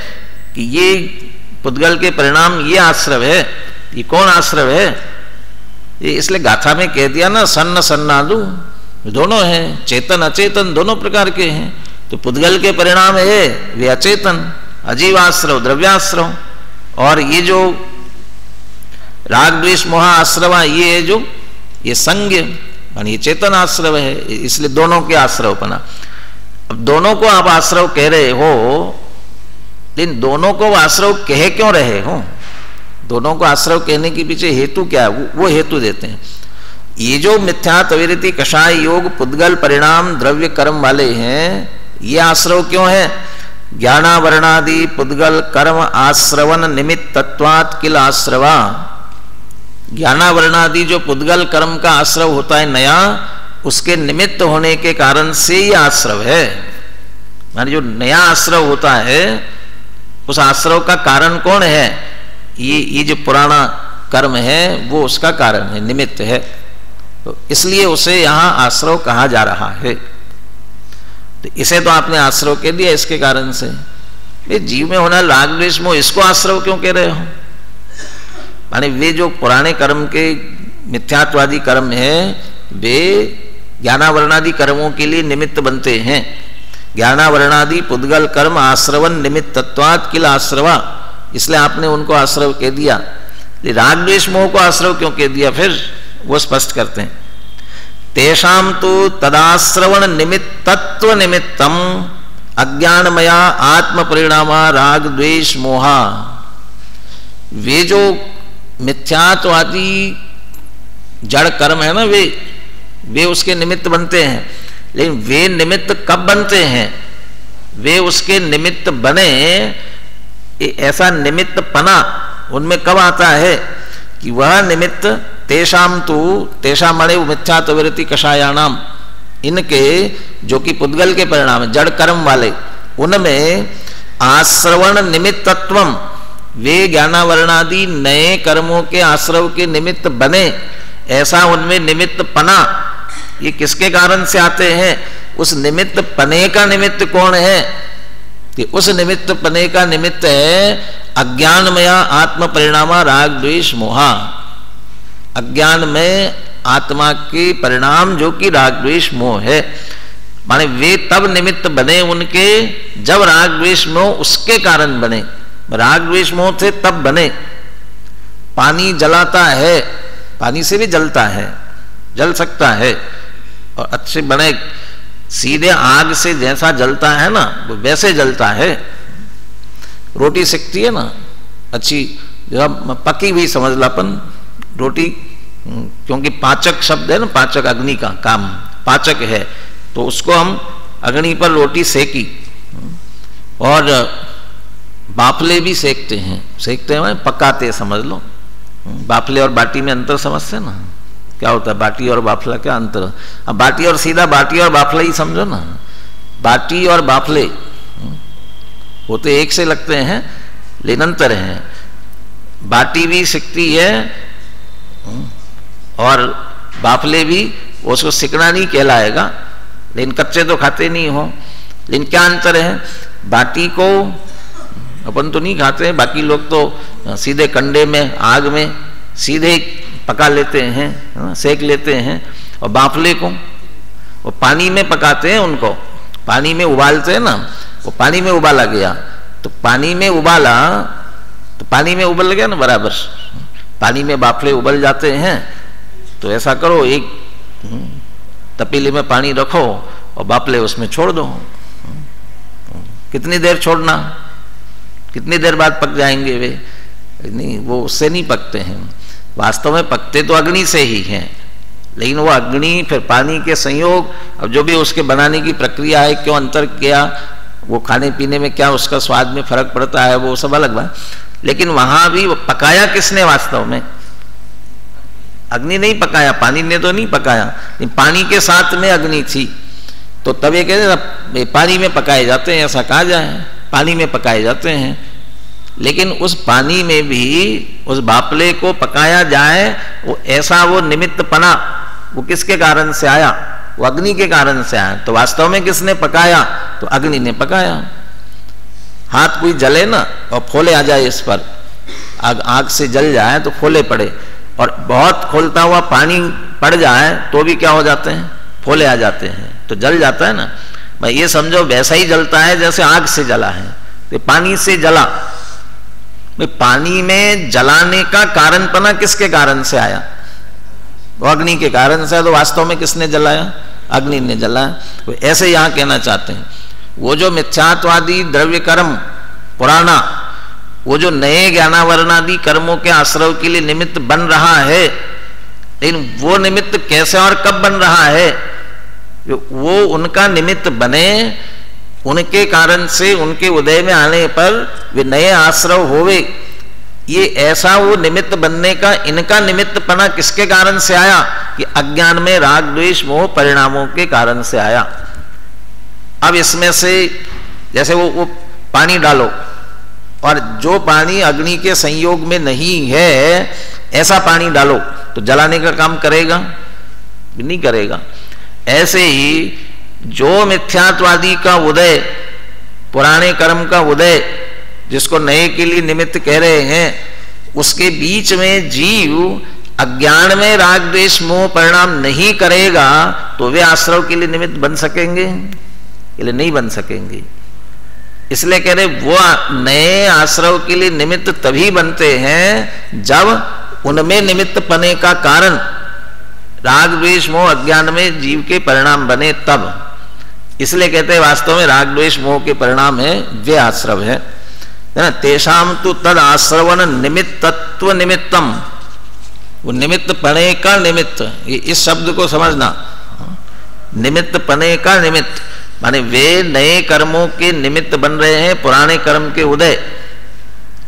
कि ये पुद्गल के परिणाम, ये आश्रव है। ये कौन आश्रव है? ये इसलिए गाथा में कह दिया ना, सन्न सन्नादु दोनों हैं, चेतन अचेतन दोनों प्रकार के हैं। तो पुद्गल के परिणाम है वे अचेतन, अजीवाश्रव, द्रव्याश्रव। और ये जो राग द्वेष मोह आश्रवा, ये है जो ये संग, ये चेतन आश्रव है। इसलिए दोनों के आश्रव बना। अब दोनों को आप आश्रव कह रहे हो लेकिन दोनों को आश्रव कह क्यों रहे हो? दोनों को आश्रव कहने के पीछे हेतु क्या है, वो हेतु देते हैं। ये जो मिथ्या त्वरिति कषाय योग पुद्गल परिणाम द्रव्य कर्म वाले हैं, ये आश्रव क्यों है? ज्ञानावरणादि पुद्गल कर्म आश्रवन निमित्त तत्वात् किल आश्रवा। ज्ञानावरणादि जो पुद्गल कर्म का आश्रव होता है नया, उसके निमित्त होने के कारण से ये आश्रव है। माने जो नया आश्रव होता है, उस आश्रव का कारण कौन है? ये जो पुराना कर्म है वो उसका कारण है, निमित्त है। तो इसलिए उसे यहां आश्रव कहा जा रहा है। तो इसे तो आपने आश्रव कह दिया इसके कारण से। ये जीव में होना राग द्वेष मोह, इसको आश्रव क्यों कह रहे हो? माने वे जो पुराने कर्म के मिथ्यात्वादी कर्म है, वे ज्ञानावरणादि कर्मों के लिए निमित्त बनते हैं। ज्ञानावरणादि पुद्गल कर्म आश्रवन निमित्त तत्वात् किल आश्रवा, इसलिए आपने उनको आश्रव कह दिया। राग द्वेष मोह को आश्रव क्यों कह दिया? फिर वो स्पष्ट करते हैं। तेषाम तो तदाश्रवण निमित्तत्व निमित्तम अज्ञानमया आत्म परिणामा राग द्वेष मोहा। वे जो मिथ्यात्वादी जड़ कर्म है ना, वे उसके निमित्त बनते हैं। लेकिन वे निमित्त कब बनते हैं? वे उसके निमित्त बने, ऐसा निमित्त पना उनमें कब आता है कि वह निमित्त तेषाम तो तेषाम मणे मिथ्यात्वरिति कषायाणाम, इनके जो कि पुद्गल के परिणाम है, जड़ कर्म वाले, उनमें आश्रवण निमित्तत्वम, वे ज्ञानावरणादि नए कर्मों के आश्रव के निमित्त बने, ऐसा उनमें निमित्त पना, ये किसके कारण से आते हैं? उस निमित्त पने का निमित्त कौन है? कि उस निमित्त पने का निमित्त है अज्ञानमया आत्म परिणामा राग द्वेष मोहा। अज्ञान में आत्मा के परिणाम जो कि राग द्वेष मोह है। माने वे तब निमित्त बने उनके जब राग द्वेष मोह उसके कारण बने। राग द्वेष मोह थे तब बने। पानी जलाता है, पानी से भी जलता है, जल सकता है, और अच्छे बने सीधे आग से जैसा जलता है ना, वो वैसे जलता है। रोटी सिकती है ना अच्छी, जब पकी हुई समझ लापन रोटी, क्योंकि पाचक शब्द है ना, पाचक अग्नि का काम पाचक है, तो उसको हम अग्नि पर रोटी सेकी। और बाफले भी सेकते हैं, सेकते हैं पकाते समझ लो। बाफले और बाटी में अंतर समझते ना, क्या होता है बाटी और बाफला, क्या अंतर? अब बाटी और सीधा बाटी और बाफला ही समझो ना। बाटी और बाफले वो तो एक से लगते हैं, लेकिन अंतर है। बाटी भी सिकती है और बाफले भी, उसको सिकना नहीं कहलाएगा, लेकिन कच्चे तो खाते नहीं हो। लेकिन क्या अंतर है? बाटी को अपन तो नहीं खाते, बाकी लोग तो सीधे कंडे में आग में सीधे पका लेते हैं, सेक लेते हैं। और बाफले को वो पानी में पकाते हैं, उनको पानी में उबालते हैं ना। वो पानी में उबाला गया तो पानी में उबाला तो पानी में उबल गया ना बराबर। पानी में बाफले उबल जाते हैं। तो ऐसा करो, एक तपेली में पानी रखो और बाफले उसमें छोड़ दो। कितनी देर छोड़ना? कितनी देर बाद पक जाएंगे वे? नहीं, वो उससे नहीं पकते हैं। वास्तव में पकते तो अग्नि से ही हैं, लेकिन वो अग्नि फिर पानी के संयोग, अब जो भी उसके बनाने की प्रक्रिया है, क्यों अंतर किया, वो खाने पीने में क्या उसका स्वाद में फर्क पड़ता है, वो सब अलग बात। लेकिन वहां भी वो पकाया किसने? वास्तव में अग्नि नहीं पकाया, पानी ने तो नहीं पकाया, पानी के साथ में अग्नि थी। तो तब ये कहते पानी में पकाए जाते हैं, ऐसा कहा जाए, पानी में पकाए जाते हैं। लेकिन उस पानी में भी उस बाफले को पकाया जाए, वो ऐसा वो निमित्त पना वो किसके कारण से आया? वो अग्नि के कारण से आया। तो वास्तव में किसने पकाया? तो अग्नि ने पकाया। हाथ कोई जले ना और फोले आ जाए इस पर, आग से जल जाए तो फोले पड़े, और बहुत खोलता हुआ पानी पड़ जाए तो भी क्या हो जाते हैं? फोले आ जाते हैं, तो जल जाता है ना। भाई ये समझो वैसा ही जलता है जैसे आग से जला है। तो पानी से जला, पानी में जलाने का कारणपना किसके कारण से आया? वो अग्नि के कारण से। तो वास्तव में किसने जलाया? अग्नि ने जलाया। वो ऐसे यहां कहना चाहते हैं, वो जो मिथ्यात्वादी द्रव्य कर्म पुराना, वो जो नए ज्ञानावरणादि कर्मों के आश्रव के लिए निमित्त बन रहा है, लेकिन वो निमित्त कैसे और कब बन रहा है? वो उनका निमित्त बने, उनके कारण से उनके उदय में आने पर वे नए आश्रव होवे, ये ऐसा वो निमित्त बनने का इनका निमित्तपना किसके कारण से आया? कि अज्ञान में राग द्वेष मोह परिणामों के कारण से आया। अब इसमें से जैसे वो पानी डालो, और जो पानी अग्नि के संयोग में नहीं है ऐसा पानी डालो तो जलाने का काम करेगा? नहीं करेगा। ऐसे ही जो मिथ्यात्वादी का उदय, पुराने कर्म का उदय, जिसको नए के लिए निमित्त कह रहे हैं, उसके बीच में जीव अज्ञान में राग द्वेष मोह परिणाम नहीं करेगा तो वे आश्रव के लिए निमित्त बन सकेंगे? के लिए नहीं बन सकेंगे। इसलिए कह रहे वो नए आश्रव के लिए निमित्त तभी बनते हैं जब उनमें निमित्त पने का कारण राग द्वेष मोह अज्ञान में जीव के परिणाम बने तब। इसलिए कहते हैं वास्तव में राग द्वेष मोह के परिणाम है वे आश्रव है ना। तेषाम तो तद आश्रवण निमित्तत्व निमित्तम, वो निमित्त पने का निमित्त, इस शब्द को समझना, निमित्त पने का निमित्त माने वे नए कर्मों के निमित्त बन रहे हैं पुराने कर्म के उदय,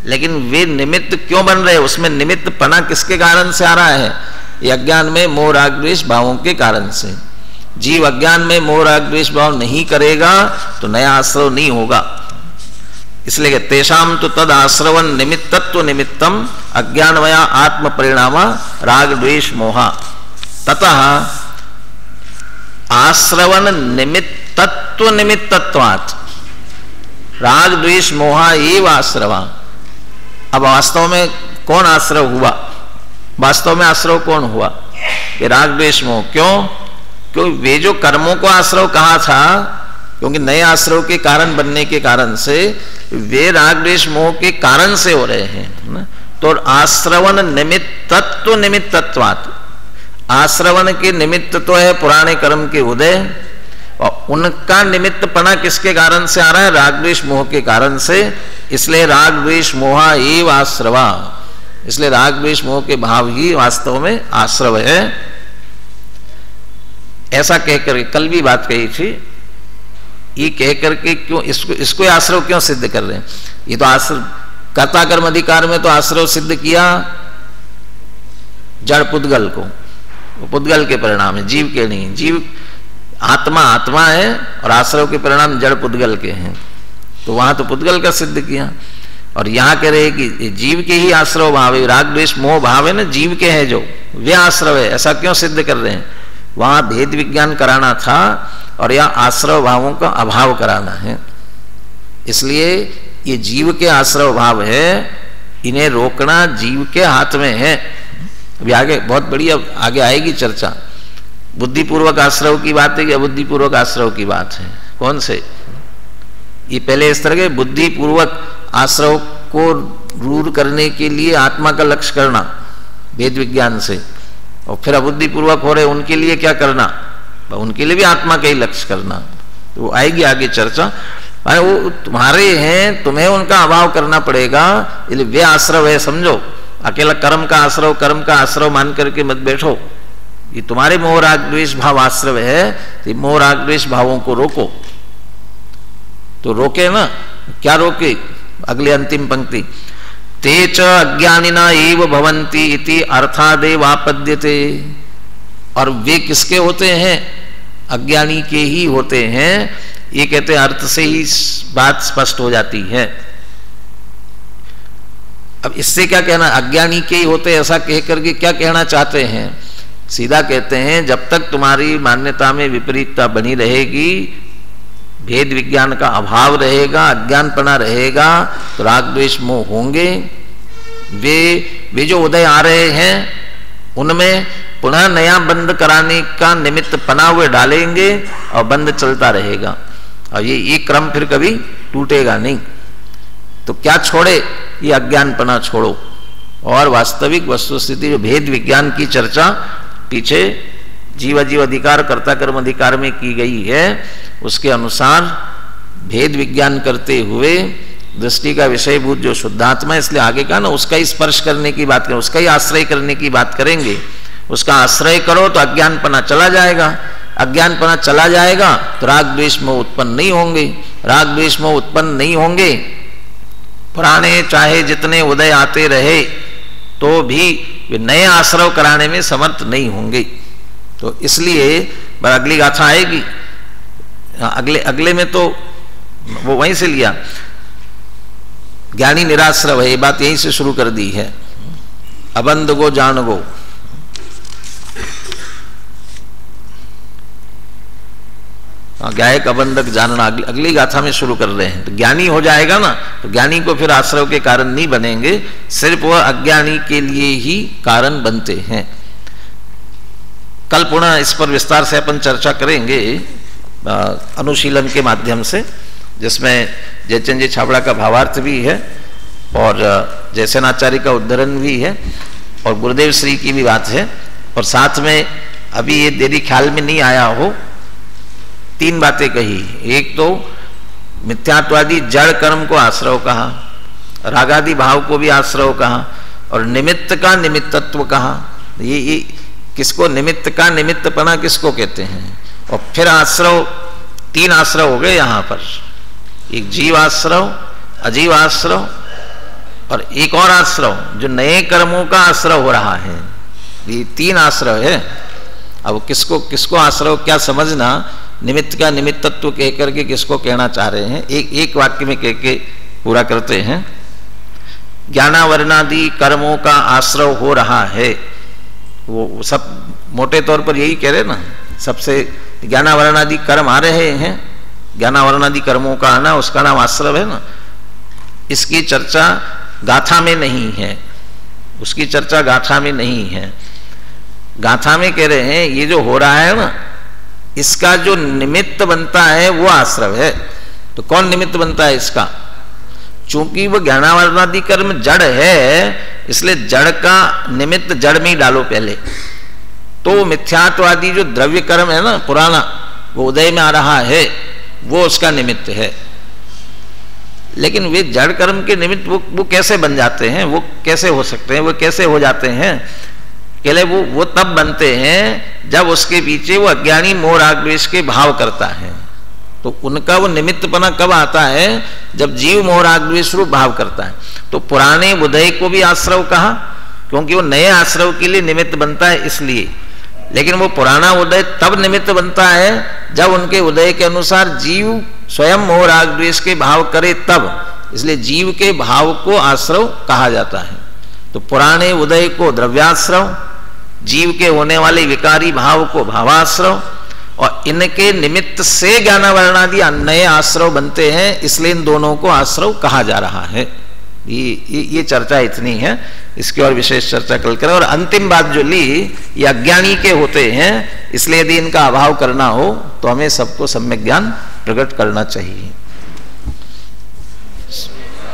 लेकिन वे निमित्त क्यों बन रहे हैं? उसमें निमित्त पना किसके कारण से आ रहा है? ये अज्ञान में मोह राग द्वेष भावों के कारण से। जीव अज्ञान में मोह राग द्वेष भाव नहीं करेगा तो नया आश्रव नहीं होगा। इसलिए तेषाम तो तद आश्रवण निमित्तत्व निमित्तम अज्ञानमया आत्म परिणाम राग द्वेष मोहा ततः आश्रवण निमित्तत्व निमित्तत्वात् राग द्वेष मोहा एव आश्रवा। अब वास्तव में कौन आश्रव हुआ? वास्तव में आश्रव कौन हुआ? ये राग द्वेष मोह। क्यों? क्योंकि वे जो कर्मों को आश्रव कहा था, क्योंकि नए आश्रव के कारण बनने के कारण से वे राग द्वेष मोह के कारण से हो रहे हैं। तो आश्रवण निमित्तत्व निमित्तत्वात्, आश्रवण के निमित्त तो है पुराने कर्म के उदय, और उनका निमित्तपना किसके कारण से आ रहा है? राग द्वेष मोह के कारण से। इसलिए राग द्वेष मोहा एव आश्रवा, इसलिए राग द्वेष मोह के भाव ही वास्तव में आश्रव है। ऐसा कहकर कल भी बात कही थी, ये कहकर के क्यों इसको आश्रव क्यों सिद्ध कर रहे हैं? ये तो आश्रव कर्ता कर्म अधिकार में तो आश्रव सिद्ध किया जड़ पुद्गल को, वो पुद्गल के परिणाम है, जीव के नहीं। जीव आत्मा आत्मा है और आश्रव के परिणाम जड़ पुद्गल के हैं, तो वहां तो पुद्गल का सिद्ध किया। और यहां कह रहे कि जीव के ही आश्रव भाव है, राग द्वेष मोह भाव है ना, जीव के हैं जो, वे आश्रव है। ऐसा क्यों सिद्ध कर रहे हैं? वहां भेद विज्ञान कराना था और यह आश्रव भावों का अभाव कराना है। इसलिए ये जीव के आश्रव भाव है, इन्हें रोकना जीव के हाथ में है। अभी आगे बहुत बड़ी आगे आएगी चर्चा। बुद्धिपूर्वक आश्रव की बात है कि अबुद्धिपूर्वक आश्रव की बात है? कौन से? ये पहले इस तरह के बुद्धिपूर्वक आश्रव को दूर करने के लिए आत्मा का लक्ष्य करना भेद विज्ञान से, और फिर अबुद्धिपूर्वक हो रहे उनके लिए क्या करना? उनके लिए भी आत्मा का ही लक्ष्य करना। तो वो आएगी आगे चर्चा। वो तुम्हारे हैं, तुम्हें उनका अभाव करना पड़ेगा, इसलिए वे आश्रव है समझो। अकेला कर्म का आश्रव मान करके मत बैठो। ये तुम्हारे मोह राग द्वेष भाव आश्रव है, तो मोह राग द्वेष भावों को रोको। तो रोके ना, क्या रोके? अगले अंतिम पंक्ति, ते च अज्ञानिना एव भवन्ति इति अर्थादेव आपद्यते। और वे किसके होते हैं? अज्ञानी के ही होते हैं। ये कहते हैं अर्थ से ही बात स्पष्ट हो जाती है। अब इससे क्या कहना? अज्ञानी के ही होते ऐसा कह करके क्या कहना चाहते हैं? सीधा कहते हैं जब तक तुम्हारी मान्यता में विपरीतता बनी रहेगी, भेद विज्ञान का अभाव रहेगा, अज्ञानपना रहेगा, तो राग द्वेष मोह होंगे। वे जो उदय आ रहे हैं उनमें पुनः नया बंद कराने का निमित्त पना हुए डालेंगे और बंद चलता रहेगा, और ये क्रम फिर कभी टूटेगा नहीं। तो क्या छोड़े? ये अज्ञानपना छोड़ो। और वास्तविक वस्तुस्थिति जो भेद विज्ञान की चर्चा पीछे जीव जीव अधिकार कर्ता कर्म अधिकार में की गई है, उसके अनुसार भेद विज्ञान करते हुए दृष्टि का विषयभूत जो शुद्धात्मा है, इसलिए आगे का ना उसका ही स्पर्श करने की बात करें, उसका ही आश्रय करने की बात करेंगे। उसका आश्रय करो तो अज्ञानपना चला जाएगा, अज्ञानपना चला जाएगा तो राग द्वेष मोह उत्पन्न नहीं होंगे, राग द्वेष मोह उत्पन्न नहीं होंगे, पुराने चाहे जितने उदय आते रहे तो भी वे नए आश्रय कराने में समर्थ नहीं होंगे। तो इसलिए अगली गाथा आएगी, अगले में तो वो वहीं से लिया, ज्ञानी निराश्रव है, ये बात यहीं से शुरू कर दी है। अबंध गो जान गो, गायक अबंधक जानना अगली गाथा में शुरू कर रहे हैं। तो ज्ञानी हो जाएगा ना, तो ज्ञानी को फिर आश्रय के कारण नहीं बनेंगे, सिर्फ वह अज्ञानी के लिए ही कारण बनते हैं। कल पुनः इस पर विस्तार से अपन चर्चा करेंगे अनुशीलन के माध्यम से, जिसमें जयचंद जी छाबड़ा का भावार्थ भी है और जयसेनाचार्य का उद्धरण भी है और गुरुदेव श्री की भी बात है। और साथ में अभी ये यदि ख्याल में नहीं आया हो, 3 बातें कही। एक तो मिथ्यात्वादी जड़ कर्म को आश्रय कहा, रागादि भाव को भी आश्रय कहा और निमित्त का निमित्तत्व कहा। ये किसको निमित्त का निमित्तपना किसको कहते हैं? और फिर आश्रय 3 आश्रय हो गए यहाँ पर, एक जीव आश्रय, अजीव आश्रय और एक और आश्रय जो नए कर्मों का आश्रय हो रहा है। ये 3 आश्रय है। अब किसको किसको आश्रय क्या समझना, निमित्त का निमित्तत्व कह करके किसको कहना चाह रहे हैं, एक वाक्य में कह के पूरा करते हैं। ज्ञानावरणादि कर्मों का आश्रय हो रहा है, वो सब मोटे तौर पर यही कह रहे ना, सबसे ज्ञानावरणादि कर्म आ रहे हैं, ज्ञानावरणादि कर्मों का आना उसका नाम आश्रय है ना। इसकी चर्चा गाथा में नहीं है, उसकी चर्चा गाथा में नहीं है। गाथा में कह रहे हैं ये जो हो रहा है ना, इसका जो निमित्त बनता है वो आश्रय है। तो कौन निमित्त बनता है इसका? चूंकि वो ज्ञानावरणादि कर्म जड़ है, इसलिए जड़ का निमित्त जड़ में ही डालो पहले। तो मिथ्यात्वादी जो द्रव्य कर्म है ना पुराना, वो उदय में आ रहा है, वो उसका निमित्त है। लेकिन वे जड़ कर्म के निमित्त वो कैसे बन जाते हैं, वो कैसे हो सकते हैं, वो कैसे हो जाते हैं? कहले वो तब बनते हैं जब उसके पीछे वो अज्ञानी मोह राग द्वेष के भाव करता है। तो उनका वो निमित्तपना कब आता है? जब जीव मोह राग द्वेष रूप भाव करता है। तो पुराने उदय को भी आश्रय कहा क्योंकि वो नए आश्रय के लिए निमित्त बनता है इसलिए। लेकिन वो पुराना उदय तब निमित्त बनता है जब उनके उदय के अनुसार जीव स्वयं मोह राग द्वेष के भाव करे तब, इसलिए जीव के भाव को आश्रय कहा जाता है। तो पुराने उदय को द्रव्याश्रय, जीव के होने वाले विकारी भाव को भावाश्रय, और इनके निमित्त से ज्ञानावरणादि नए आश्रय बनते हैं, इसलिए इन दोनों को आश्रय कहा जा रहा है। ये चर्चा इतनी है, इसकी और विशेष चर्चा कल करें। और अंतिम बात जो ली, ये अज्ञानी के होते हैं, इसलिए यदि इनका अभाव करना हो तो हमें सबको सम्यक ज्ञान प्रकट करना चाहिए।